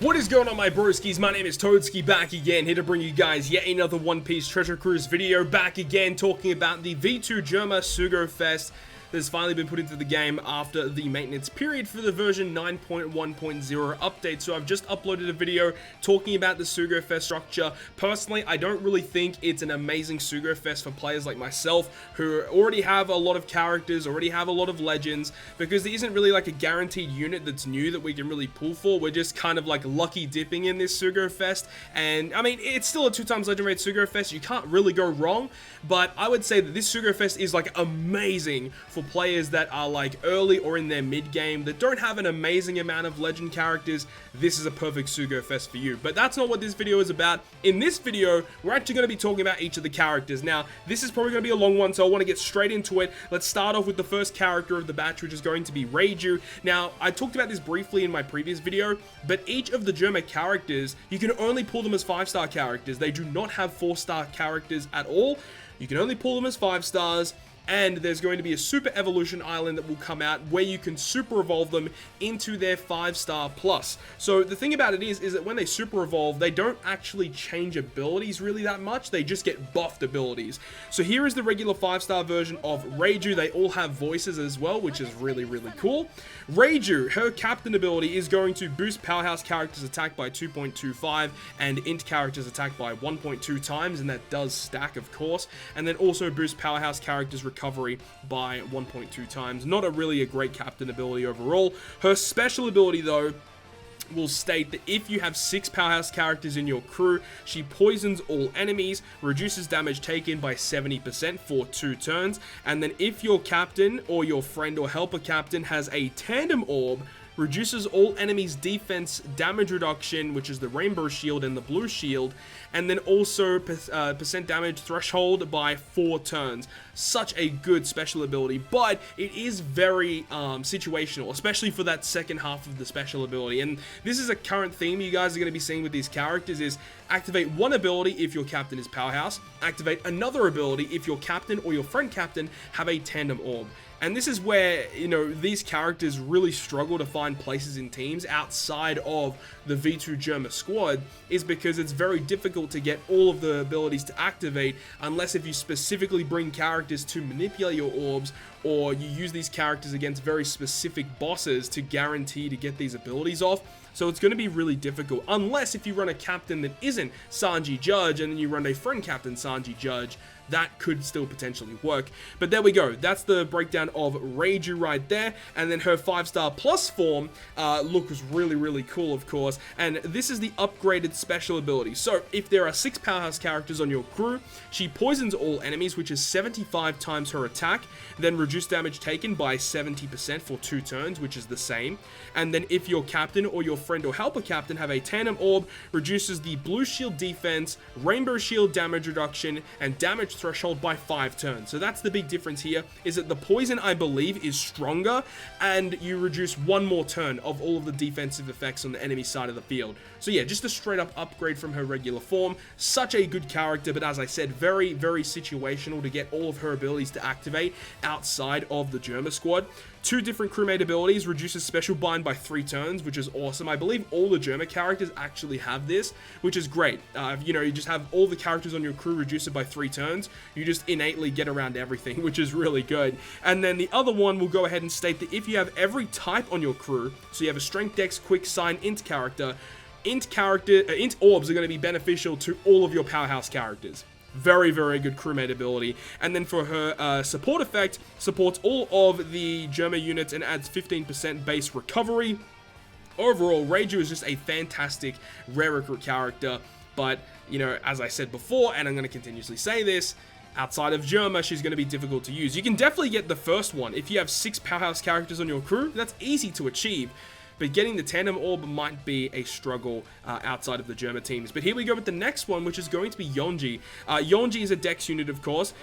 What is going on, my broskiis? My name is Toadskii, back again, here to bring you guys yet another One Piece Treasure Cruise video, back again talking about the V2 GERMA Sugo Fest that has finally been put into the game after the maintenance period for the version 9.1.0 update. So I've just uploaded a video talking about the Sugo Fest structure. Personally, I don't really think it's an amazing Sugo Fest for players like myself who already have a lot of characters, already have a lot of legends, because there isn't really like a guaranteed unit that's new that we can really pull for. We're just kind of like lucky dipping in this Sugo Fest, and I mean, it's still a 2x legend rate Sugo Fest. You can't really go wrong, but I would say that this Sugo Fest is like amazing for players that are like early or in their mid game that don't have an amazing amount of legend characters. This is a perfect Sugo Fest for you, but that's not what this video is about. In this video, we're actually going to be talking about each of the characters. Now, this is probably going to be a long one, so I want to get straight into it. Let's start off with the first character of the batch, which is going to be Raidyou. Now, I talked about this briefly in my previous video, but each of the GERMA characters, you can only pull them as 5-star characters. They do not have 4-star characters at all. You can only pull them as 5 stars. And there's going to be a Super Evolution Island that will come out where you can Super Evolve them into their 5-star plus. So the thing about it is that when they Super Evolve, they don't actually change abilities really that much. They just get buffed abilities. So here is the regular 5-star version of Raidyou. They all have voices as well, which is really, really cool. Raidyou, her captain ability is going to boost powerhouse characters attack by 2.25 and int characters attack by 1.2 times, and that does stack, of course. And then also boost powerhouse characters recovery by 1.2 times. Not really a great captain ability overall. Her special ability, though, will state that if you have 6 powerhouse characters in your crew, she poisons all enemies, reduces damage taken by 70% for 2 turns, and then if your captain or your friend or helper captain has a tandem orb, reduces all enemies' defense damage reduction, which is the rainbow shield and the blue shield, and then also percent damage threshold by 4 turns. Such a good special ability, but it is very situational, especially for that second half of the special ability. And this is a current theme you guys are going to be seeing with these characters: is activate one ability if your captain is powerhouse, activate another ability if your captain or your friend captain have a tandem orb. And this is where, you know, these characters really struggle to find places in teams outside of the V2 GERMA squad, is because it's very difficult to get all of the abilities to activate unless if you specifically bring characters to manipulate your orbs, or you use these characters against very specific bosses to guarantee to get these abilities off. So it's going to be really difficult, unless if you run a captain that isn't Sanji Judge and then you run a friend captain Sanji Judge. That could still potentially work. But there we go. That's the breakdown of Raidyou right there. And then her 5-star plus form looks really, really cool, of course. And this is the upgraded special ability. So if there are 6 powerhouse characters on your crew, she poisons all enemies, which is 75 times her attack, then reduce damage taken by 70% for 2 turns, which is the same. And then if your captain or your friend or helper captain have a tandem orb, reduces the blue shield defense, rainbow shield damage reduction, and damage threshold by 5 turns. So that's the big difference here, is that the poison, I believe, is stronger, and you reduce 1 more turn of all of the defensive effects on the enemy side of the field. So yeah, just a straight up upgrade from her regular form. Such a good character, but as I said, very, very situational to get all of her abilities to activate outside of the GERMA squad. 2 different crewmate abilities, reduces special bind by 3 turns, which is awesome. I believe all the GERMA characters actually have this, which is great. You know, you just have all the characters on your crew reduce it by 3 turns. You just innately get around everything, which is really good. And then the other one will go ahead and state that if you have every type on your crew, so you have a strength, dex, quick, sign, int character, int orbs are going to be beneficial to all of your powerhouse characters. Very, very good crewmate ability. And then for her support effect, supports all of the GERMA units and adds 15% base recovery. Overall, Raidyou is just a fantastic rare recruit character. But, you know, as I said before, and I'm going to continuously say this, outside of GERMA, she's going to be difficult to use. You can definitely get the first one. If you have 6 powerhouse characters on your crew, that's easy to achieve. But getting the tandem orb might be a struggle outside of the GERMA teams. But here we go with the next one, which is going to be Yanji. Yanji is a dex unit, of course.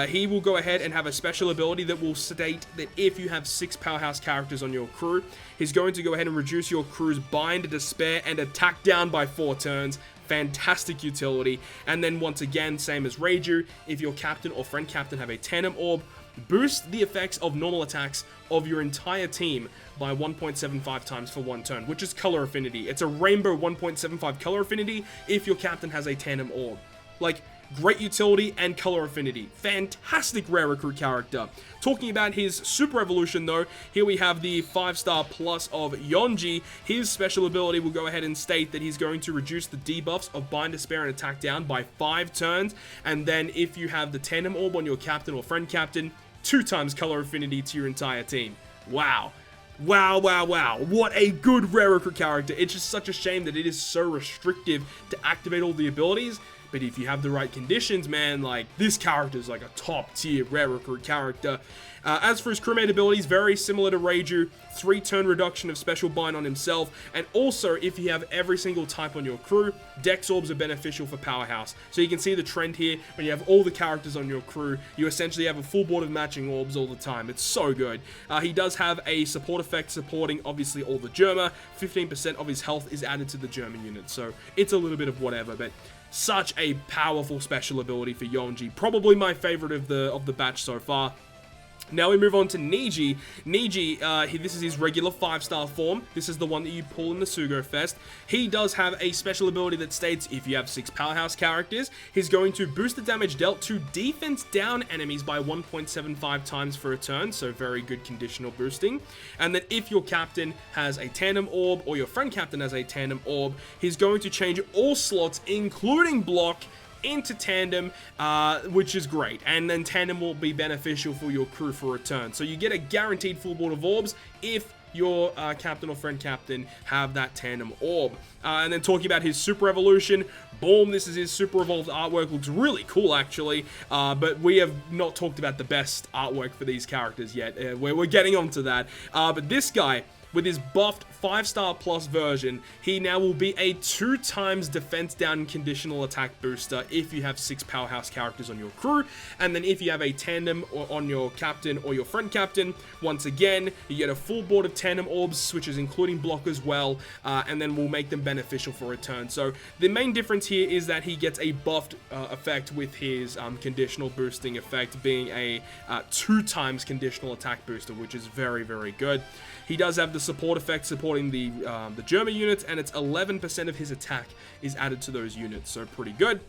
He will go ahead and have a special ability that will state that if you have 6 powerhouse characters on your crew, he's going to go ahead and reduce your crew's bind, despair, and attack down by 4 turns. Fantastic utility. And then once again, same as Raidyou, if your captain or friend captain have a tandem orb, boost the effects of normal attacks of your entire team by 1.75 times for 1 turn, which is color affinity. It's a rainbow 1.75 color affinity if your captain has a tandem orb. Like, great utility and color affinity. Fantastic rare recruit character. Talking about his super evolution though, here we have the 5-star plus of Yanji. His special ability will go ahead and state that he's going to reduce the debuffs of Bind, Despair, and Attack Down by 5 turns. And then if you have the tandem orb on your captain or friend captain, 2 times color affinity to your entire team. Wow. Wow, wow, wow. What a good rare recruit character. It's just such a shame that it is so restrictive to activate all the abilities. But if you have the right conditions, man, like, this character is like a top tier rare recruit character. As for his crewmate abilities, very similar to Raidyou, 3-turn reduction of special bind on himself, and also if you have every single type on your crew, Dex Orbs are beneficial for Powerhouse. So you can see the trend here, when you have all the characters on your crew, you essentially have a full board of matching orbs all the time. It's so good. He does have a support effect supporting, obviously, all the GERMA. 15% of his health is added to the GERMA unit, so it's a little bit of whatever, but such a powerful special ability for Yanji. Probably my favorite of the batch so far. Now we move on to Niji. Niji, this is his regular 5-star form. This is the one that you pull in the Sugo Fest. He does have a special ability that states if you have 6 powerhouse characters, he's going to boost the damage dealt to defense down enemies by 1.75 times for a turn, so very good conditional boosting. And then if your captain has a tandem orb, or your friend captain has a tandem orb, he's going to change all slots, including block, into tandem, which is great, and then tandem will be beneficial for your crew for a turn. So you get a guaranteed full board of orbs if your captain or friend captain have that tandem orb. And then talking about his super evolution, boom, this is his super evolved artwork. Looks really cool, actually, but we have not talked about the best artwork for these characters yet. We're getting onto that, but this guy, with his buffed 5-star plus version, he now will be a 2 times defense down conditional attack booster if you have 6 powerhouse characters on your crew. And then if you have a tandem on your captain or your friend captain, once again, you get a full board of tandem orbs, switches including block as well, and then will make them beneficial for a turn. So the main difference here is that he gets a buffed effect with his conditional boosting effect being a 2 times conditional attack booster, which is very, very good. He does have the support effect supporting the GERMA units, and it's 11% of his attack is added to those units, so pretty good.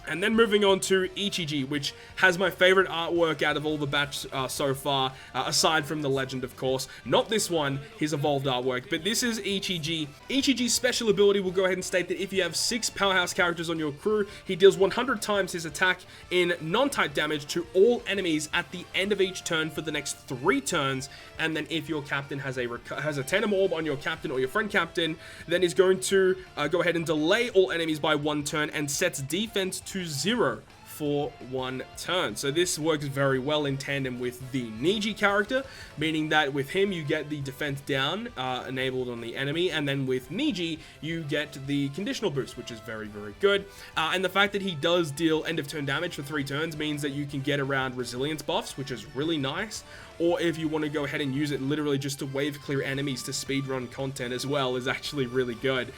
And then moving on to Ichiji, which has my favorite artwork out of all the batch so far, aside from the Legend, of course. Not this one, his evolved artwork, but this is Ichiji. Ichiji's special ability will go ahead and state that if you have 6 powerhouse characters on your crew, he deals 100 times his attack in non-type damage to all enemies at the end of each turn for the next 3 turns. And then if your captain has a tandem orb on your captain or your friend captain, then he's going to go ahead and delay all enemies by 1 turn and sets defense to 0 for 1 turn. So this works very well in tandem with the Niji character, meaning that with him you get the defense down enabled on the enemy, and then with Niji you get the conditional boost, which is very, very good. And the fact that he does deal end of turn damage for 3 turns means that you can get around resilience buffs, which is really nice. Or if you want to go ahead and use it literally just to wave clear enemies to speedrun content as well, is actually really good.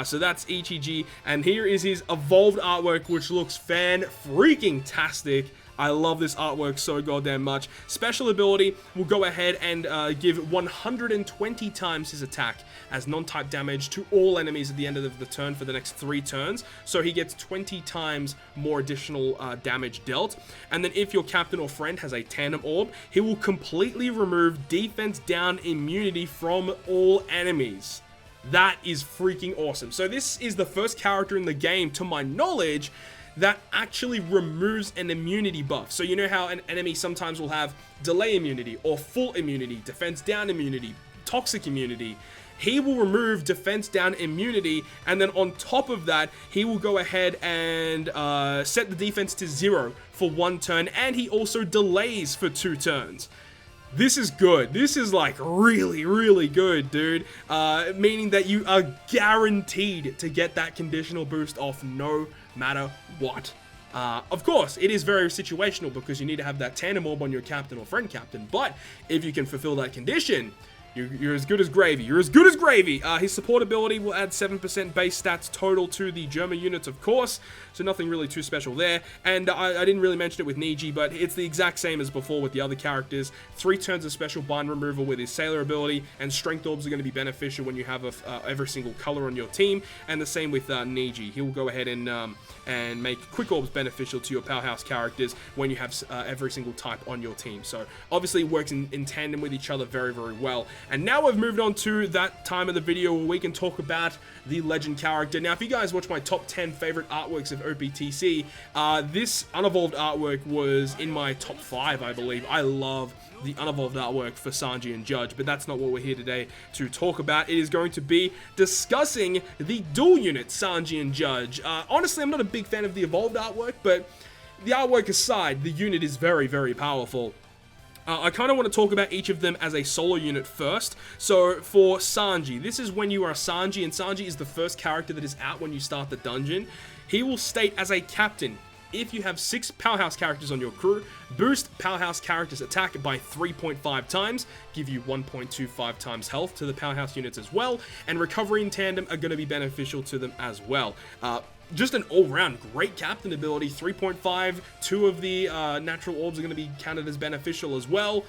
So that's Ichiji, and here is his evolved artwork, which looks fan-freaking-tastic. I love this artwork so goddamn much. Special ability will go ahead and give 120 times his attack as non-type damage to all enemies at the end of the turn for the next 3 turns. So he gets 20 times more additional damage dealt. And then if your captain or friend has a tandem orb, he will completely remove defense down immunity from all enemies. That is freaking awesome. So this is the first character in the game, to my knowledge, that actually removes an immunity buff. So you know how an enemy sometimes will have delay immunity or full immunity, defense down immunity, toxic immunity. He will remove defense down immunity, and then on top of that, he will go ahead and set the defense to 0 for 1 turn, and he also delays for 2 turns. This is good. This is like really, really good, dude. Meaning that you are guaranteed to get that conditional boost off no matter what. Of course, it is very situational because you need to have that tandem orb on your captain or friend captain, but if you can fulfill that condition, You're as good as gravy. You're as good as gravy. His support ability will add 7% base stats total to the GERMA units, of course. So nothing really too special there. And I didn't really mention it with Niji, but it's the exact same as before with the other characters. 3 turns of special bind removal with his sailor ability, and strength orbs are going to be beneficial when you have every single color on your team. And the same with Niji. He'll go ahead and make quick orbs beneficial to your powerhouse characters when you have every single type on your team. So obviously it works in tandem with each other very, very well. And now we've moved on to that time of the video where we can talk about the legend character. Now, if you guys watch my top 10 favorite artworks of OPTC, this unevolved artwork was in my top 5, I believe. I love the unevolved artwork for Sanji and Judge, but that's not what we're here today to talk about. It is going to be discussing the dual unit, Sanji and Judge. Honestly, I'm not a big fan of the evolved artwork, but the artwork aside, the unit is very, very powerful. I kind of want to talk about each of them as a solo unit first. So for Sanji, this is when you are Sanji, and Sanji is the first character that is out when you start the dungeon. He will state as a captain, if you have 6 powerhouse characters on your crew, boost powerhouse characters attack by 3.5 times, give you 1.25 times health to the powerhouse units as well, and recovery in tandem are going to be beneficial to them as well. Just an all-round great captain ability. 3.5, 2 of the natural orbs are going to be counted as beneficial as well.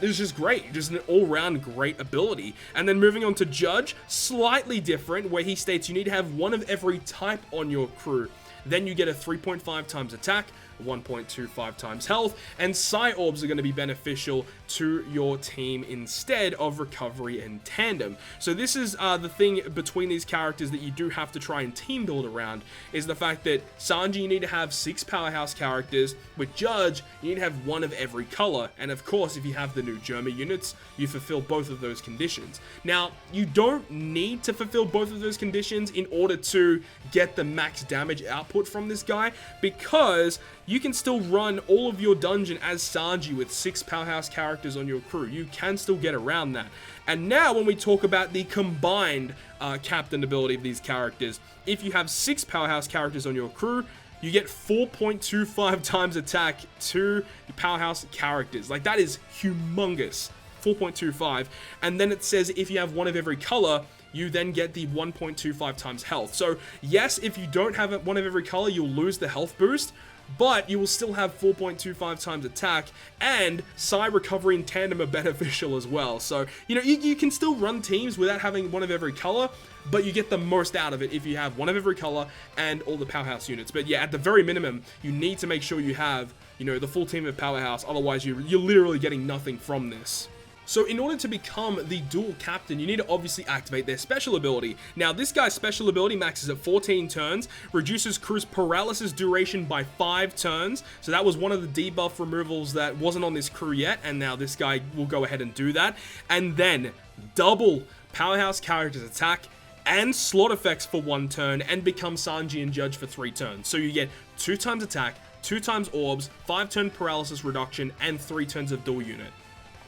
It's just great, just an all-round great ability. And then moving on to Judge, slightly different, where he states you need to have 1 of every type on your crew. Then you get a 3.5 times attack, 1.25 times health, and Psi Orbs are going to be beneficial to your team instead of recovery and tandem. So this is the thing between these characters that you do have to try and team build around, is the fact that Sanji, you need to have 6 powerhouse characters. With Judge, you need to have 1 of every color, and of course, if you have the new GERMA units, you fulfill both of those conditions. Now, you don't need to fulfill both of those conditions in order to get the max damage output from this guy, because you can still run all of your dungeon as Sanji with 6 powerhouse characters on your crew. You can still get around that. And now when we talk about the combined captain ability of these characters, if you have 6 powerhouse characters on your crew, you get 4.25 times attack to the powerhouse characters. Like, that is humongous. 4.25. And then it says if you have 1 of every color, you then get the 1.25 times health. So yes, if you don't have 1 of every color, you'll lose the health boost, but you will still have 4.25 times attack, and Psi recovery and tandem are beneficial as well. So, you know, you can still run teams without having 1 of every color, but you get the most out of it if you have 1 of every color and all the powerhouse units. But yeah, at the very minimum, you need to make sure you have, you know, the full team of powerhouse, otherwise you're literally getting nothing from this. So in order to become the dual captain, you need to obviously activate their special ability. Now, this guy's special ability maxes at 14 turns, reduces crew's paralysis duration by 5 turns. So that was one of the debuff removals that wasn't on this crew yet, and now this guy will go ahead and do that. And then double powerhouse characters attack and slot effects for 1 turn, and become Sanji and Judge for 3 turns. So you get 2 times attack, 2 times orbs, 5 turn paralysis reduction, and 3 turns of dual unit.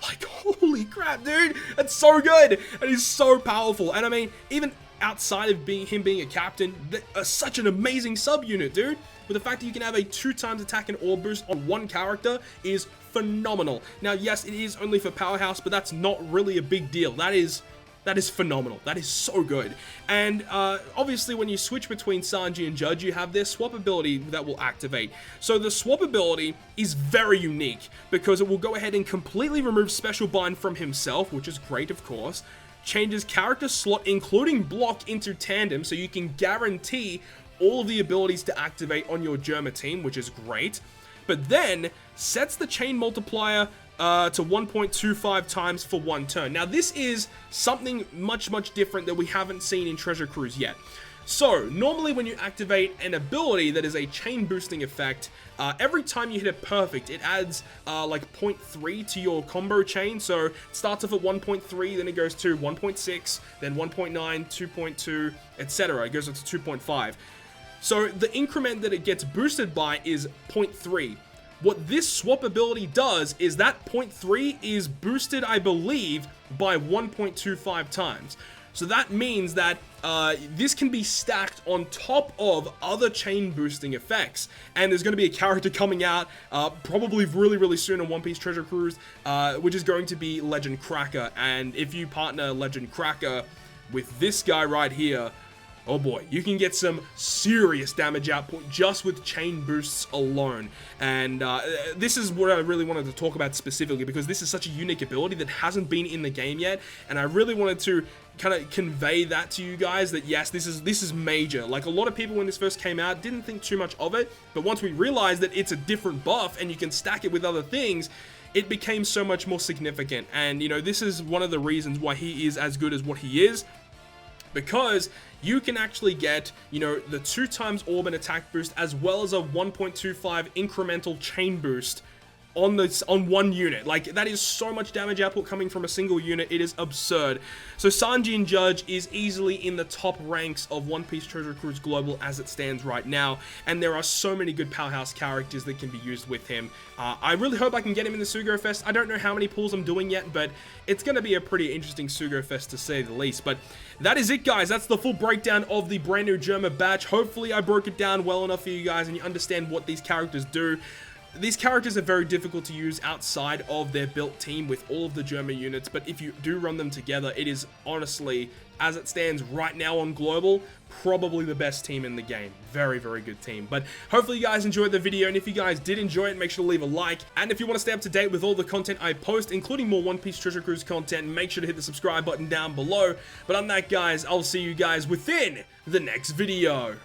Like, holy crap, dude, that's so good, and he's so powerful. And I mean, even outside of him being a captain, such an amazing sub-unit, dude. With the fact that you can have a 2 times attack and orb boost on 1 character is phenomenal. Now, yes, it is only for powerhouse, but that's not really a big deal. That is phenomenal. That is so good. And obviously when you switch between Sanji and Judge, you have their swap ability that will activate. So the swap ability is very unique because it will go ahead and completely remove special bind from himself, which is great, of course. Changes character slot, including block, into tandem, so you can guarantee all of the abilities to activate on your GERMA team, which is great. But then sets the chain multiplier to 1.25 times for 1 turn. Now, this is something much different that we haven't seen in Treasure Cruise yet. So, normally when you activate an ability that is a chain boosting effect, every time you hit it perfect, it adds like 0.3 to your combo chain. So, it starts off at 1.3, then it goes to 1.6, then 1.9, 2.2, etc. It goes up to 2.5. So, the increment that it gets boosted by is 0.3. What this swap ability does is that 0.3 is boosted, I believe, by 1.25 times. So that means that this can be stacked on top of other chain boosting effects. And there's going to be a character coming out probably really soon on One Piece Treasure Cruise, which is going to be Legend Cracker. And if you partner Legend Cracker with this guy right here, oh boy, you can get some serious damage output just with chain boosts alone. And this is what I really wanted to talk about specifically, because this is such a unique ability that hasn't been in the game yet, and I really wanted to kind of convey that to you guys, that yes, this is major. Like, a lot of people when this first came out didn't think too much of it, but once we realized that it's a different buff and you can stack it with other things, it became so much more significant. And you know, this is one of the reasons why he is as good as what he is, because you can actually get, you know, the 2x orb and attack boost as well as a 1.25 incremental chain boost on one unit. Like, that is so much damage output coming from a single unit. It is absurd. So Sanji and Judge is easily in the top ranks of One Piece Treasure Cruise Global as it stands right now, and there are so many good powerhouse characters that can be used with him. I really hope I can get him in the Sugo Fest. I don't know how many pulls I'm doing yet, but it's going to be a pretty interesting Sugo Fest to say the least. But that is it, guys. That's the full breakdown of the brand new GERMA batch. Hopefully I broke it down well enough for you guys and you understand what these characters do. These characters are very difficult to use outside of their built team with all of the GERMA units, but if you do run them together, it is honestly, as it stands right now on Global, probably the best team in the game. Very good team. But hopefully you guys enjoyed the video, and if you guys did enjoy it, make sure to leave a like. And if you want to stay up to date with all the content I post, including more One Piece Treasure Cruise content, make sure to hit the subscribe button down below. But on that, guys, I'll see you guys within the next video.